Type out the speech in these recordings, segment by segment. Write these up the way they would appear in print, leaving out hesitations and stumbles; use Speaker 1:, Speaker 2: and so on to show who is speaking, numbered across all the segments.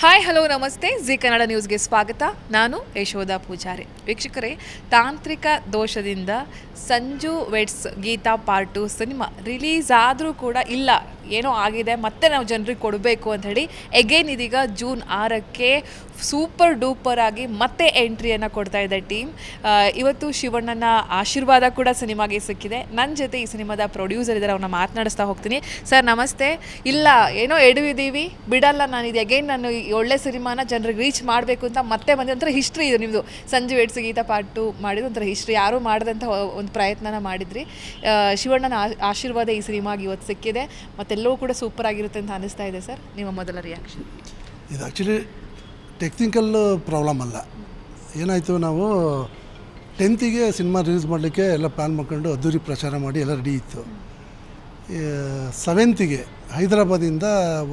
Speaker 1: Hi hello ನಮಸ್ತೆ ಜಿ ಕನ್ನಡ ನ್ಯೂಸ್ಗೆ ಸ್ವಾಗತ. ನಾನು ಯಶೋಧ ಪೂಜಾರಿ. ವೀಕ್ಷಕರೇ, ತಾಂತ್ರಿಕ ದೋಷದಿಂದ Sanju weds Geetha part 2 cinema release ಆದರೂ ಕೂಡ ಇಲ್ಲ, ಏನೋ ಆಗಿದೆ, ಮತ್ತೆ ನಾವು ಜನರಿಗೆ ಕೊಡಬೇಕು ಅಂತ ಹೇಳಿ ಎಗೇನ್ ಇದೀಗ ಜೂನ್ 6ಕ್ಕೆ ಸೂಪರ್ ಡೂಪರ್ ಆಗಿ ಮತ್ತೆ ಎಂಟ್ರಿಯನ್ನು ಕೊಡ್ತಾ ಇದೆ ಟೀಮ್. ಇವತ್ತು ಶಿವಣ್ಣನ ಆಶೀರ್ವಾದ ಕೂಡ ಸಿನಿಮಾಗೆ ಸಿಕ್ಕಿದೆ. ನನ್ನ ಜೊತೆ ಈ ಸಿನಿಮಾದ ಪ್ರೊಡ್ಯೂಸರ್ ಇದ್ದಾರೆ, ಅವ್ರನ್ನ ಮಾತನಾಡಿಸ್ತಾ ಹೋಗ್ತೀನಿ. ಸರ್ ನಮಸ್ತೆ. ಇಲ್ಲ ಏನೋ ಎಡವಿದ್ದೀವಿ, ಬಿಡಲ್ಲ, ನಾನು ಇದು ಅಗೇನ್ ನಾನು ಈ ಒಳ್ಳೆ ಸಿನಿಮಾನ ಜನರಿಗೆ ರೀಚ್ ಮಾಡಬೇಕು ಅಂತ ಮತ್ತೆ ಬಂದು ಒಂಥರ ಹಿಸ್ಟ್ರಿ ಇದು ನಿಮ್ಮದು. ಸಂಜು ವೆಡ್ಸ್ ಗೀತಾ ಪಾರ್ಟ್ 2 ಮಾಡಿದ್ದು ಒಂಥರ ಹಿಸ್ಟ್ರಿ, ಯಾರೂ ಮಾಡದಂಥ ಒಂದು ಪ್ರಯತ್ನನ ಮಾಡಿದ್ರಿ. ಶಿವಣ್ಣನ ಆಶೀರ್ವಾದ ಈ ಸಿನಿಮಾಗೆ ಇವತ್ತು ಸಿಕ್ಕಿದೆ, ಮತ್ತೆಲ್ಲವೂ ಕೂಡ ಸೂಪರ್ ಆಗಿರುತ್ತೆ ಅಂತ ಅನಿಸ್ತಾ ಇದೆ. ಸರ್ ನಿಮ್ಮ ಮೊದಲ ರಿಯಾಕ್ಷನ್?
Speaker 2: ಇದು ಆ್ಯಕ್ಚುಲಿ ಟೆಕ್ನಿಕಲ್ ಪ್ರಾಬ್ಲಮ್ ಅಲ್ಲ. ಏನಾಯಿತು, ನಾವು 10th ಸಿನಿಮಾ ರಿಲೀಸ್ ಮಾಡಲಿಕ್ಕೆ ಎಲ್ಲ ಪ್ಲ್ಯಾನ್ ಮಾಡ್ಕೊಂಡು ಅದ್ದೂರಿ ಪ್ರಚಾರ ಮಾಡಿ ಎಲ್ಲ ರೆಡಿ ಇತ್ತು. 7th ಹೈದರಾಬಾದಿಂದ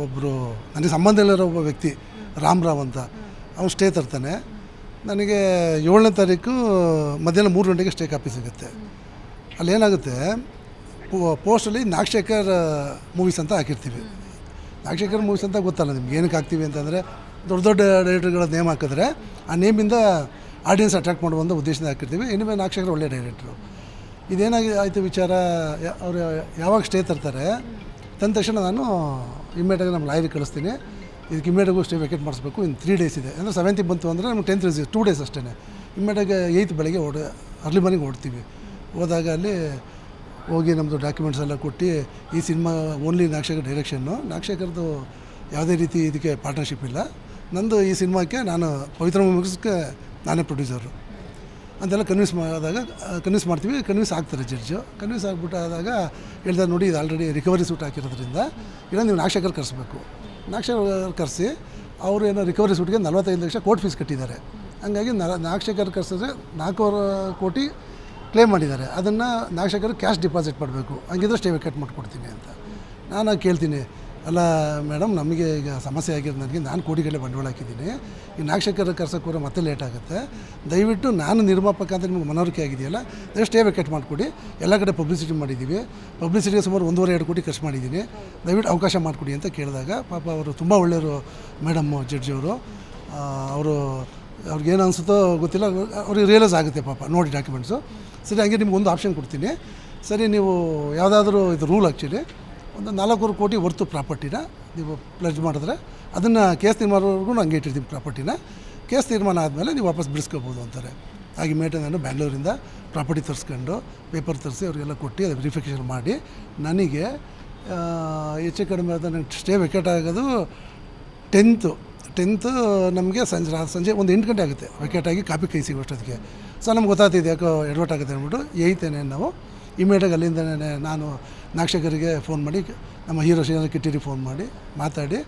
Speaker 2: ಒಬ್ಬರು ನನಗೆ ಸಂಬಂಧ ಇಲ್ಲರೋ ಒಬ್ಬ ವ್ಯಕ್ತಿ ರಾಮರಾವ್ ಅಂತ, ಅವ್ನು ಸ್ಟೇ ತರ್ತಾನೆ. ನನಗೆ 7ನೇ ತಾರೀಕು ಮಧ್ಯಾಹ್ನ 3 ಗಂಟೆಗೆ ಸ್ಟೇ ಕಾಪಿ ಸಿಗುತ್ತೆ. ಅಲ್ಲೇನಾಗುತ್ತೆ, ಪೋಸ್ಟಲ್ಲಿ ನಾಗಶೇಖರ್ ಮೂವೀಸ್ ಅಂತ ಹಾಕಿರ್ತೀವಿ. ನಾಗಶೇಖರ್ ಮೂವೀಸ್ ಅಂತ ಗೊತ್ತಲ್ಲ ನಿಮ್ಗೆ, ಏನಕ್ಕೆ ಹಾಕ್ತೀವಿ ಅಂತಂದರೆ ದೊಡ್ಡ ದೊಡ್ಡ ಡೈರೆಕ್ಟರ್ಗಳ ನೇಮ್ ಹಾಕಿದ್ರೆ ಆ ನೇಮಿಂದ ಆಡಿಯನ್ಸ್ ಅಟ್ರಾಕ್ಟ್ ಮಾಡುವಂಥ ಉದ್ದೇಶದಿಂದ ಹಾಕಿರ್ತೀವಿ. ಎನಿವೆ ನಾಗಶೇಖರ್ ಒಳ್ಳೆ ಡೈರೆಕ್ಟ್ರು. ಇದೇನಾಗಿ ಆಯಿತು ವಿಚಾರ, ಅವರು ಯಾವಾಗ ಸ್ಟೇ ತರ್ತಾರೆ, ತಂದ ತಕ್ಷಣ ನಾನು ಇಮ್ಮಿಡಿಯೇಟಾಗಿ ನಮ್ಮ ಲಾಯರಿಗೆ ಕಳಿಸ್ತೀನಿ. ಇದಕ್ಕೆ ಇಮ್ಮಿಡಿಯೇಟಾಗೂ ಸ್ಟೇ ವೆಕೇಟ್ ಮಾಡಿಸ್ಬೇಕು. ಇನ್ನು 3 days ಇದೆ ಅಂದರೆ 7th ಬಂತು ಅಂದರೆ ನಮ್ಗೆ 10th ರಿಲೀಸ್ 2 days ಅಷ್ಟೇ. ಇಮ್ಮಿಡಿಯೇಟಾಗಿ 8th ಬೆಳಗ್ಗೆ ಅರ್ಲಿ ಮಾರ್ನಿಂಗ್ ಓಡ್ತೀವಿ. ಹೋದಾಗ ಅಲ್ಲಿ ಹೋಗಿ ನಮ್ಮದು ಡಾಕ್ಯುಮೆಂಟ್ಸ್ ಎಲ್ಲ ಕೊಟ್ಟು, ಈ ಸಿನಿಮಾ ಓನ್ಲಿ ನಾಗಶೇಖರ್ ಡೈರೆಕ್ಷನ್ನು, ನಾಗಶೇಖರ್ದು ಯಾವುದೇ ರೀತಿ ಇದಕ್ಕೆ ಪಾರ್ಟ್ನರ್ಶಿಪ್ ಇಲ್ಲ, ನಂದು ಈ ಸಿನಿಮಾಕ್ಕೆ ನಾನು ಪವಿತ್ರ ಮೂವೀಸ್ಗೆ ನಾನೇ ಪ್ರೊಡ್ಯೂಸರು ಅಂತೆಲ್ಲ ಕನ್ವಿನ್ಸ್ ಮಾಡ್ತೀವಿ. ಕನ್ವಿನ್ಸ್ ಆಗ್ತಾರೆ ಜಡ್ಜು. ಕನ್ವಿನ್ಸ್ ಆಗಿಬಿಟ್ಟಾದಾಗ ಹೇಳ್ತಾರೆ, ನೋಡಿ ಇದು ಆಲ್ರೆಡಿ ರಿಕವರಿ ಸೂಟ್ ಹಾಕಿರೋದ್ರಿಂದ ಇಲ್ಲ ನೀವು ನಾಗಶೇಖರ್ ಕರೆಸ್ಬೇಕು. ನಾಗಶೇಖರ್ ಕರೆಸಿ ಅವರು ಏನೋ ರಿಕವರಿ ಸೂಟ್ಗೆ 45 ಲಕ್ಷ ಕೋರ್ಟ್ ಫೀಸ್ ಕಟ್ಟಿದ್ದಾರೆ. ಹಂಗಾಗಿ ನಾಗಶೇಖರ್ ಕರೆಸಿದ್ರೆ 4 ಕೋಟಿ ಕ್ಲೇಮ್ ಮಾಡಿದ್ದಾರೆ. ಅದನ್ನು ನಾಗಶೇಖರ್ ಕ್ಯಾಶ್ ಡಿಪಾಸಿಟ್ ಮಾಡಬೇಕು, ಹಂಗಿದ್ರೆ ಸ್ಟೇ ವೆಕೇಟ್ ಮಾಡಿಕೊಡ್ತೀನಿ ಅಂತ. ನಾನು ಕೇಳ್ತೀನಿ, ಅಲ್ಲ ಮೇಡಮ್, ನಮಗೆ ಈಗ ಸಮಸ್ಯೆ ಆಗಿರೋದು, ನನಗೆ ನಾನು ಕೋಟಿಗಟ್ಟಲೆ ಬಂಡವಾಳ ಹಾಕಿದ್ದೀನಿ, ಈ ನಾಗಶೇಖರ್ ಕರ್ಸೋಕ್ಕೆ ಮತ್ತೆ ಲೇಟ್ ಆಗುತ್ತೆ, ದಯವಿಟ್ಟು ನಾನು ನಿರ್ಮಾಪಕ ಅಂತ ನಿಮ್ಗೆ ಮನವರಿಕೆ ಆಗಿದೆಯಲ್ಲ, ಸ್ಟೇ ವೆಕೇಟ್ ಮಾಡಿಕೊಡಿ. ಎಲ್ಲ ಕಡೆ ಪಬ್ಲಿಸಿಟಿ ಮಾಡಿದ್ದೀವಿ, ಪಬ್ಲಿಸಿಟಿಗೆ ಸುಮಾರು 1.5-2 ಕೋಟಿ ಖರ್ಚು ಮಾಡಿದ್ದೀನಿ, ದಯವಿಟ್ಟು ಅವಕಾಶ ಮಾಡಿಕೊಡಿ ಅಂತ ಕೇಳಿದಾಗ ಪಾಪ ಅವರು ತುಂಬ ಒಳ್ಳೆಯವರು ಮೇಡಮ್ಮು ಜಡ್ಜಿಯವರು. ಅವ್ರಿಗೇನು ಅನಿಸುತ್ತೋ ಗೊತ್ತಿಲ್ಲ, ಅವ್ರಿಗೆ ರಿಯಲೈಸ್ ಆಗುತ್ತೆ ಪಾಪ ನೋಡಿ ಡಾಕ್ಯುಮೆಂಟ್ಸು. ಸರಿ, ಹಂಗೆ ನಿಮ್ಗೆ ಒಂದು ಆಪ್ಷನ್ ಕೊಡ್ತೀನಿ, ಸರಿ ನೀವು ಯಾವುದಾದ್ರೂ ಇದು ರೂಲ್ ಆ್ಯಕ್ಚುಲಿ ಒಂದು 4 ಕೋಟಿ ವರ್ತು ಪ್ರಾಪರ್ಟಿನ ನೀವು ಪ್ಲೆಜ್ ಮಾಡಿದ್ರೆ ಅದನ್ನು ಕೇಸ್ ತೀರ್ಮಾನವರೆಗೂ ಹಂಗೆ ಇಟ್ಟಿರ್ತೀವಿ. ಪ್ರಾಪರ್ಟಿನ ಕೇಸ್ ತೀರ್ಮಾನ ಆದಮೇಲೆ ನೀವು ವಾಪಸ್ ಬಿಡಿಸ್ಕೋಬೋದು ಅಂತಾರೆ. ಹಾಗೆ ನಾನು ಬ್ಯಾಂಗ್ಳೂರಿಂದ ಪ್ರಾಪರ್ಟಿ ತರಿಸ್ಕೊಂಡು ಪೇಪರ್ ತರಿಸಿ ಅವರಿಗೆಲ್ಲ ಕೊಟ್ಟು ಅದು ವೆರಿಫಿಕೇಷನ್ ಮಾಡಿ ನನಗೆ ಹೆಚ್ಚು ಕಡಿಮೆ ಆದ ನನಗೆ ಸ್ಟೇ ವೆಕೇಟ್ ಆಗೋದು 10th ನಮಗೆ ಸಂಜೆ ಒಂದು 8 ಗಂಟೆ ಆಗುತ್ತೆ ವೆಕೇಟ್ ಆಗಿ ಕಾಪಿ ಕೈ ಸಿಗೋಷ್ಟೊತ್ತಿಗೆ. ಸೊ ನಮ್ಗೆ ಗೊತ್ತಾಗ್ತಿದೆ ಯಾಕೋ ಎಡವಟ್ ಆಗುತ್ತೆ ಅಂದ್ಬಿಟ್ಟು 8th ನಾವು ಇಮಿಡಿಯೇಟಾಗಿ ಅಲ್ಲಿಂದನೇ ನಾನು ನಾಗಶೇಖರಿಗೆ ಫೋನ್ ಮಾಡಿ, ನಮ್ಮ ಹೀರೋ ಶ್ರೀನಾಥ್ ಕಿಟ್ಟಿರಿಗೆ ಫೋನ್ ಮಾಡಿ ಮಾತಾಡಿ,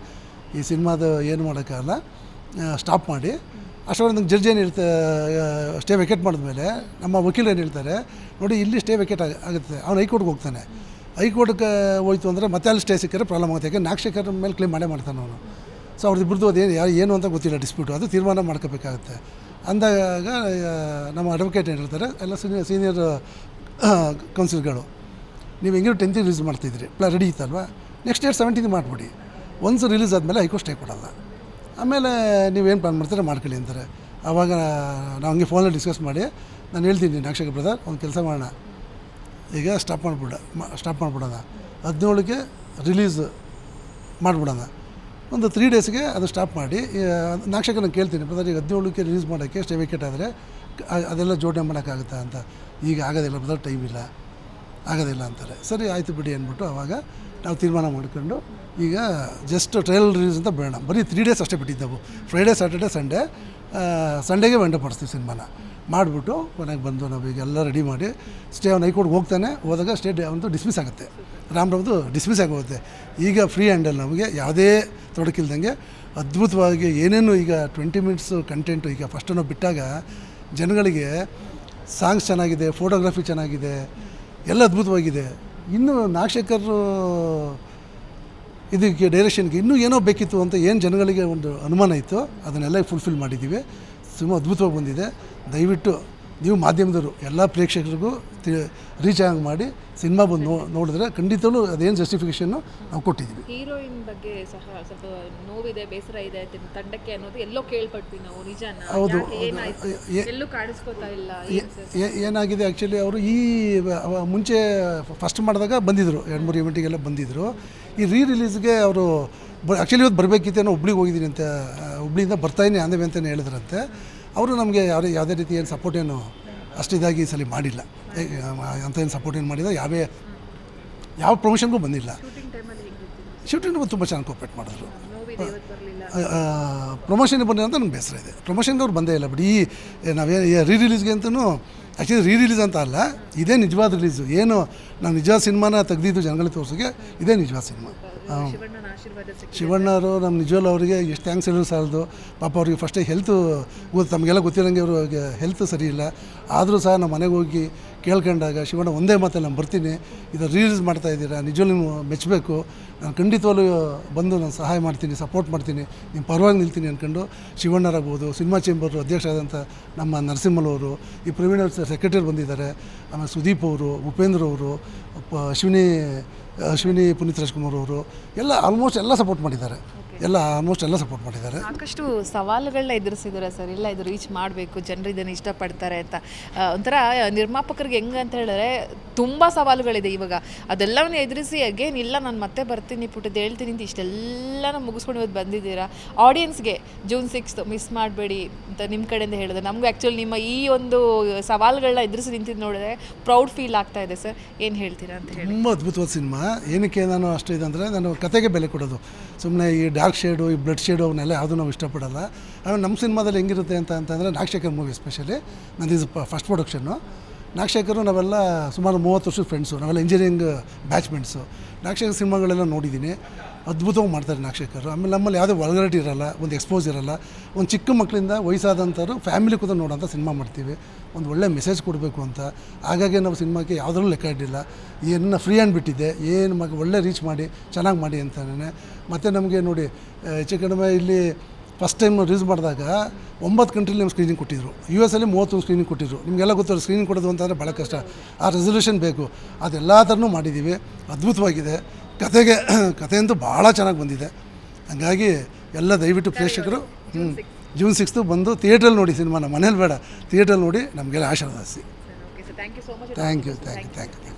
Speaker 2: ಈ ಸಿನಿಮಾದ ಏನು ಮಾಡೋಕ್ಕಾಗಲ್ಲ, ಸ್ಟಾಪ್ ಮಾಡಿ. ಅಷ್ಟೊಂದು ನಂಗೆ ಜಡ್ಜ್ ಏನು ಇರುತ್ತೆ, ಸ್ಟೇ ವೆಕೇಟ್ ಮಾಡಿದ್ಮೇಲೆ ನಮ್ಮ ವಕೀಲರು ಏನು ಹೇಳ್ತಾರೆ, ನೋಡಿ ಇಲ್ಲಿ ಸ್ಟೇ ವೆಕೇಟ್ ಆಗುತ್ತೆ, ಅವ್ನು ಹೈಕೋರ್ಟ್ಗೆ ಹೋಗ್ತಾನೆ, ಹೈಕೋರ್ಟ್ಗೆ ಹೋಯ್ತು ಅಂದರೆ ಮತ್ತೆ ಅಲ್ಲಿ ಸ್ಟೇ ಸಿಕ್ಕರೆ ಪ್ರಾಬ್ಲಮ್ ಆಗುತ್ತೆ, ಯಾಕೆ ನಾಗಶೇಖರ್ ಮೇಲೆ ಕ್ಲೇಮ್ ಮಾಡ್ತಾನೆ ಅವನು. ಸೊ ಅವ್ರದ್ದು ಇಬ್ಬರದು ಅದೇನು ಏನು ಅಂತ ಗೊತ್ತಿಲ್ಲ ಡಿಸ್ಪ್ಯೂಟು, ಅದು ತೀರ್ಮಾನ ಮಾಡ್ಕೋಬೇಕಾಗುತ್ತೆ. ಅಂದಾಗ ನಮ್ಮ ಅಡ್ವೊಕೇಟ್ ಏನು ಹೇಳ್ತಾರೆ, ಎಲ್ಲ ಸೀನಿಯರ್ ಕೌನ್ಸಿಲ್ಗಳು, ನೀವು ಹೆಂಗಿರೋ 10th ರಿಲೀಸ್ ಮಾಡ್ತಿದ್ರಿ, ರೆಡಿ ಇತ್ತಲ್ವಾ, ನೆಕ್ಸ್ಟ್ ಡೇಟ್ 17th ಮಾಡಿಬಿಡಿ. ಒನ್ಸ್ ರಿಲೀಸ್ ಆದಮೇಲೆ ಹೈಕೋರ್ಟ್ ಸ್ಟೇ ಕೊಡಲ್ಲ, ಆಮೇಲೆ ನೀವೇನು ಪ್ಲಾನ್ ಮಾಡ್ತೀರಾ ಮಾಡ್ಕೊಳ್ಳಿ ಅಂತಾರೆ. ಆವಾಗ ನಾವು ಹಂಗೆ ಫೋನಲ್ಲಿ ಡಿಸ್ಕಸ್ ಮಾಡಿ ನಾನು ಹೇಳ್ತೀನಿ, ನಾಗಶೇಖರ್ ಬ್ರದರ್ ಒಂದು ಕೆಲಸ ಮಾಡೋಣ, ಈಗ ಸ್ಟಾಪ್ ಮಾಡಿಬಿಡೋಣ, 17ಕ್ಕೆ ರಿಲೀಸ್ ಮಾಡಿಬಿಡೋಣ, ಒಂದು 3 daysಗೆ ಅದು ಸ್ಟಾಪ್ ಮಾಡಿ. ನಾಗಶೇಖರ್ ನಾನು ಕೇಳ್ತೀನಿ, ಬ್ರದರ್ ಈಗ 17ಕ್ಕೆ ರಿಲೀಸ್ ಮಾಡೋಕ್ಕೆ ಸ್ಟೇ ವೆಕೇಟ್ ಆದರೆ ಅದೆಲ್ಲ ಜೋಡಣೆ ಮಾಡೋಕ್ಕಾಗುತ್ತಾ ಅಂತ. ಈಗ ಆಗೋದಿಲ್ಲ ಬ್ರದರ್, ಟೈಮ್ ಇಲ್ಲ, ಆಗೋದಿಲ್ಲ ಅಂತಾರೆ. ಸರಿ ಆಯಿತು ಬಿಡಿ ಅಂದ್ಬಿಟ್ಟು ಆವಾಗ ನಾವು ತೀರ್ಮಾನ ಮಾಡ್ಕೊಂಡು ಈಗ ಜಸ್ಟ್ ಟ್ರಯಲ್ ರಿಲೀಸ್ ಅಂತ ಬೇಡ, ಬರೀ 3 days ಅಷ್ಟೇ ಬಿಟ್ಟಿದ್ದೆವು, ಫ್ರೈಡೇ ಸ್ಯಾಟರ್ಡೇ ಸಂಡೇಗೆ ವೆಂಡರ್ ಮಾಡಿಸ್ತೀವಿ ಸಿನಿಮಾನ ಮಾಡಿಬಿಟ್ಟು. ಕೊನೆಗೆ ಬಂದು ನಾವು ಈಗ ಎಲ್ಲ ರೆಡಿ ಮಾಡಿ ಸ್ಟೇ ಅವ್ನು ಹೈಕೋರ್ಟ್ಗೆ ಹೋಗ್ತಾನೆ, ಹೋದಾಗ ಸ್ಟೇ ಒಂದು ಡಿಸ್ಮಿಸ್ ಆಗುತ್ತೆ, ರಾಮ್ರವ್ದು ಡಿಸ್ಮಿಸ್ ಆಗೋಗುತ್ತೆ. ಈಗ ಫ್ರೀ ಹ್ಯಾಂಡಲ್ ನಮಗೆ ಯಾವುದೇ ತೊಡಕಿಲ್ದಂಗೆ ಅದ್ಭುತವಾಗಿ ಏನೇನು ಈಗ 20 minutes ಕಂಟೆಂಟು ಈಗ ಫಸ್ಟ್ ನಾವು ಬಿಟ್ಟಾಗ ಜನಗಳಿಗೆ ಸಾಂಗ್ಸ್ ಚೆನ್ನಾಗಿದೆ, ಫೋಟೋಗ್ರಫಿ ಚೆನ್ನಾಗಿದೆ, ಎಲ್ಲ ಅದ್ಭುತವಾಗಿದೆ. ಇನ್ನು ನಾಗಶೇಖರ್ ಇದಕ್ಕೆ ಡೈರೆಕ್ಷನ್ಗೆ ಇನ್ನೂ ಏನೋ ಬೇಕಿತ್ತು ಅಂತ ಏನು ಜನಗಳಿಗೆ ಒಂದು ಅನುಮಾನ ಇತ್ತು, ಅದನ್ನೆಲ್ಲ ಫುಲ್ಫಿಲ್ ಮಾಡಿದ್ದೀವಿ. ತುಂಬ ಅದ್ಭುತವಾಗಿ ಬಂದಿದೆ. ದಯವಿಟ್ಟು ನೀವು ಮಾಧ್ಯಮದವರು ಎಲ್ಲ ಪ್ರೇಕ್ಷಕರಿಗೂ ರೀಚ್ ಆಗಿ ಮಾಡಿ ಸಿನಿಮಾ ಬಂದು ನೋಡಿದ್ರೆ ಖಂಡಿತವೂ ಅದೇನು ಜಸ್ಟಿಫಿಕೇಷನ್ನು ನಾವು ಕೊಟ್ಟಿದ್ದೀವಿ.
Speaker 1: ಹೀರೋಯಿನ್ ಬಗ್ಗೆ ಸಹ ಸ್ವಲ್ಪ ನೋವಿದೆ, ಬೇಸರ ಇದೆ ತಂಡಕ್ಕೆ ಅನ್ನೋದು ಎಲ್ಲೋ ಕೇಳ್ಪಟ್ವಿ ನಾವು, ನಿಜಾನ?
Speaker 2: ಹೌದು,
Speaker 1: ಎಲ್ಲೂ ಕಾಣಿಸ್ಕೋತಾ ಇಲ್ಲ.
Speaker 2: ಏನಾಗಿದೆ ಆ್ಯಕ್ಚುಲಿ ಅವರು ಈ ಮುಂಚೆ ಫಸ್ಟ್ ಮಾಡಿದಾಗ ಬಂದಿದ್ದರು, 2-3 ಇವೆಂಟಿಗೆಲ್ಲ ಬಂದಿದ್ದರು. ಈ ರಿಲೀಸ್ಗೆ ಅವರು ಆ್ಯಕ್ಚುಲಿ ಇವತ್ತು ಬರಬೇಕಿತ್ತೇನೋ, ಹುಬ್ಳಿಗೆ ಹೋಗಿದ್ದೀನಿ ಅಂತ, ಹುಬ್ಳಿಯಿಂದ ಬರ್ತಾಯಿನಿ ಅಂದೇವೆ ಅಂತಲೇ ಹೇಳಿದ್ರಂತೆ. ಅವರು ನಮಗೆ ಯಾವುದೇ ರೀತಿ ಏನು ಸಪೋರ್ಟ್ ಏನು ಅಷ್ಟಿದಾಗಿ ಈ ಸಲ ಮಾಡಿಲ್ಲ, ಅಂತ ಏನು ಸಪೋರ್ಟ್ ಏನು ಮಾಡಿಲ್ಲ, ಯಾವ ಪ್ರಮೋಷನ್ಗೂ ಬಂದಿಲ್ಲ. ಶೂಟಿಂಗ್ ತುಂಬ ಚೆನ್ನಾಗಿ ಕೋಪ್ರೇಟ್ ಮಾಡಿದ್ರು. ಪ್ರಮೋಷನ್ಗೆ ಬಂದಿಲ್ಲ ಅಂತ ನನಗೆ ಬೇಸರ ಇದೆ. ಪ್ರಮೋಷನ್ಗೆ ಅವ್ರು ಬಂದೇ ಇಲ್ಲ ಬಿಡಿ. ನಾವೇ ರಿಲೀಸ್ಗೆ ಅಂತಲೂ ಆ್ಯಕ್ಚುಲಿ ರಿಲೀಸ್ ಅಂತ ಅಲ್ಲ, ಇದೇ ನಿಜವಾದ ರಿಲೀಸು. ಏನು ನಾವು ನಿಜವಾದ ಸಿನಿಮಾನ ತೆಗೆದಿದ್ದು ಜನಗಳಿಗೆ ತೋರಿಸೋಕ್ಕೆ ಇದೇ ನಿಜವಾದ ಸಿನಿಮಾ. ಶಿವಣ್ಣವರು ನಮ್ಮ ನಿಜವಲ್ಲ ಅವರಿಗೆ ಎಷ್ಟು ಥ್ಯಾಂಕ್ಸ್ ಹೇಳೋದು ಸಾಲದು. ಪಾಪ ಅವ್ರಿಗೆ ಫಸ್ಟೇ ಹೆಲ್ತು ತಮಗೆಲ್ಲ ಗೊತ್ತಿರೋಂಗೆ ಅವ್ರಿಗೆ ಹೆಲ್ತ್ ಸರಿ ಇಲ್ಲ. ಆದರೂ ಸಹ ನಮ್ಮ ಮನೆಗೆ ಹೋಗಿ ಕೇಳ್ಕೊಂಡಾಗ ಶಿವಣ್ಣ ಒಂದೇ ಮಾತಲ್ಲಿ ನಾನು ಬರ್ತೀನಿ, ಇದು ರಿಲೀಸ್ ಮಾಡ್ತಾಯಿದ್ದೀರಾ, ನಿಜವಲ್ಲೂ ನೀವು ಮೆಚ್ಚಬೇಕು, ನಾನು ಖಂಡಿತವಾಗ್ಲೂ ಬಂದು ನಾನು ಸಹಾಯ ಮಾಡ್ತೀನಿ, ಸಪೋರ್ಟ್ ಮಾಡ್ತೀನಿ, ನಿಮ್ಮ ಪರವಾಗಿ ನಿಲ್ತೀನಿ ಅಂದ್ಕೊಂಡು ಶಿವಣ್ಣರಾಗ್ಬೋದು, ಸಿನಿಮಾ ಚೇಂಬರ್ ಅಧ್ಯಕ್ಷರಾದಂಥ ನಮ್ಮ ನರಸಿಂಹಲವರು, ಈ ಪ್ರವೀಣ್ ಅವ್ರ ಸೆಕ್ರೆಟರಿ ಬಂದಿದ್ದಾರೆ, ಆಮೇಲೆ ಸುದೀಪ್ ಅವರು, ಉಪೇಂದ್ರ ಅವರು, ಅಶ್ವಿನಿ ಪುನೀತ್ ರಾಜ್ಕುಮಾರ್ ಅವರು ಎಲ್ಲ ಆಲ್ಮೋಸ್ಟ್ ಎಲ್ಲ ಸಪೋರ್ಟ್ ಮಾಡಿದ್ದಾರೆ. ಎಲ್ಲ ಸಪೋರ್ಟ್ ಮಾಡಿದ್ದಾರೆ.
Speaker 1: ಸಾಕಷ್ಟು ಸವಾಲುಗಳನ್ನ ಎದುರಿಸಿದ್ದಾರೆ ಸರ್. ಇಲ್ಲ, ಇದು ರೀಚ್ ಮಾಡಬೇಕು, ಜನರು ಇದನ್ನು ಇಷ್ಟಪಡ್ತಾರೆ ಅಂತ. ಒಂಥರ ನಿರ್ಮಾಪಕರಿಗೆ ಹೆಂಗೆ ಅಂತ ಹೇಳಿದ್ರೆ ತುಂಬ ಸವಾಲುಗಳಿದೆ ಇವಾಗ. ಅದೆಲ್ಲವನ್ನು ಎದುರಿಸಿ ಅಗೇನ್ ಇಲ್ಲ ನಾನು ಮತ್ತೆ ಬರ್ತೀನಿ ಪುಟ್ಟದ್ದು ಹೇಳ್ತೀನಿ ಅಂತ ಇಷ್ಟೆಲ್ಲನೂ ಮುಗಿಸ್ಕೊಂಡು ಇವತ್ತು ಬಂದಿದ್ದೀರಾ. ಆಡಿಯನ್ಸ್ಗೆ June 6th ಮಿಸ್ ಮಾಡಬೇಡಿ ಅಂತ ನಿಮ್ಮ ಕಡೆಯಿಂದ ಹೇಳಿದೆ. ನಮಗೂ ಆ್ಯಕ್ಚುಲಿ ನಿಮ್ಮ ಈ ಒಂದು ಸವಾಲುಗಳನ್ನ ಎದುರಿಸಿ ನಿಂತಿದ್ದು ನೋಡಿದ್ರೆ ಪ್ರೌಡ್ ಫೀಲ್ ಆಗ್ತಾ ಇದೆ ಸರ್. ಏನು ಹೇಳ್ತೀರಾ ಅಂತ ಹೇಳಿ.
Speaker 2: ತುಂಬ ಅದ್ಭುತವಾದ ಸಿನಿಮಾ. ಏನಕ್ಕೆ ನಾನು ಅಷ್ಟು ಇದಂದರೆ, ನಾನು ಕತೆಗೆ ಬೆಲೆ ಕೊಡೋದು, ಸುಮ್ಮನೆ ಈ ಡಾರ್ಕ್ ಶೇಡು, ಈ ಬ್ಲಡ್ ಶೇಡು ಅವನ್ನೆಲ್ಲ ಯಾವುದೂ ನಾವು ಇಷ್ಟಪಡಲ್ಲ. ಆಮೇಲೆ ನಮ್ಮ ಸಿನಿಮಾದಲ್ಲಿ ಹೆಂಗಿರುತ್ತೆ ಅಂತಂದರೆ, ನಾಗಶೇಖರ್ ಮೂವಿ ಎಸ್ಪೆಷಲಿ ನಂದು ಇದು ಫಸ್ಟ್ ಪ್ರೊಡಕ್ಷನ್ನು. ನಾಗಶೇಖರು ನಾವೆಲ್ಲ ಸುಮಾರು 30 ವರ್ಷದ ಫ್ರೆಂಡ್ಸು, ನಾವೆಲ್ಲ ಇಂಜಿನಿಯರಿಂಗ್ ಬ್ಯಾಚ್ಮೆಂಟ್ಸು. ನಾಗಶೇಖರ್ ಸಿನಿಮಾಗಳೆಲ್ಲ ನೋಡಿದ್ದೀನಿ, ಅದ್ಭುತವಾಗಿ ಮಾಡ್ತಾರೆ ನಾಗಶೇಖರ್. ಆಮೇಲೆ ನಮ್ಮಲ್ಲಿ ಯಾವುದೇ ವಲ್ಗರಿಟಿ ಇರೋಲ್ಲ, ಒಂದು ಎಕ್ಸ್ಪೋಸ್ ಇರೋಲ್ಲ. ಒಂದು ಚಿಕ್ಕ ಮಕ್ಕಳಿಂದ ವಯಸ್ಸಾದಂಥವ್ರು ಫ್ಯಾಮಿಲಿ ಕೂಡ ನೋಡೋಂಥ ಸಿನಿಮಾ ಮಾಡ್ತೀವಿ, ಒಂದು ಒಳ್ಳೆ ಮೆಸೇಜ್ ಕೊಡಬೇಕು ಅಂತ. ಹಾಗಾಗಿ ನಾವು ಸಿನಿಮಾಕ್ಕೆ ಯಾವುದರಲ್ಲೂ ಲೆಕ್ಕ ಇಡಲಿಲ್ಲ, ಏನನ್ನ ಫ್ರೀ ಹ್ಯಾಂಡ್ ಬಿಟ್ಟಿದ್ದೆ, ಏನು ಒಳ್ಳೆ ರೀಚ್ ಮಾಡಿ ಚೆನ್ನಾಗಿ ಮಾಡಿ ಅಂತಲೇ. ಮತ್ತು ನಮಗೆ ನೋಡಿ ಹೆಚ್ಚು ಕಡಿಮೆ ಇಲ್ಲಿ ಫಸ್ಟ್ ಟೈಮ್ ರಿಲೀಸ್ ಮಾಡಿದಾಗ 9 ಕಂಟ್ರಿಲಿ ನಮ್ಗೆ ಸ್ಕ್ರೀನಿಂಗ್ ಕೊಟ್ಟಿದ್ರು. US ಅಲ್ಲಿ 31 ಸ್ಕ್ರೀನಿಂಗ್ ಕೊಟ್ಟಿದ್ರು. ನಿಮಗೆಲ್ಲ ಗೊತ್ತಿರೋ ಸ್ಕ್ರೀನಿಂಗ್ ಕೊಡೋದು ಅಂತಂದರೆ ಭಾಳ ಕಷ್ಟ, ಆ ರೆಸಲ್ಯೂಷನ್ ಬೇಕು. ಅದೆಲ್ಲ ಥರನೂ ಮಾಡಿದ್ದೀವಿ, ಅದ್ಭುತವಾಗಿದೆ. ಕಥೆಯಂತೂ ಭಾಳ ಚೆನ್ನಾಗಿ ಬಂದಿದೆ. ಹಾಗಾಗಿ ಎಲ್ಲ ದಯವಿಟ್ಟು ಪ್ರೇಕ್ಷಕರು June 6th ಬಂದು ಥಿಯೇಟ್ರಲ್ಲಿ ನೋಡಿ ಸಿನಿಮಾನ, ಮನೇಲಿ ಬೇಡ, ಥಿಯೇಟ್ರಲ್ಲಿ ನೋಡಿ ನಮಗೆಲ್ಲ ಆಶೀರ್ವಾದಿಸಿ.
Speaker 1: Thank you so much.
Speaker 2: Thank you.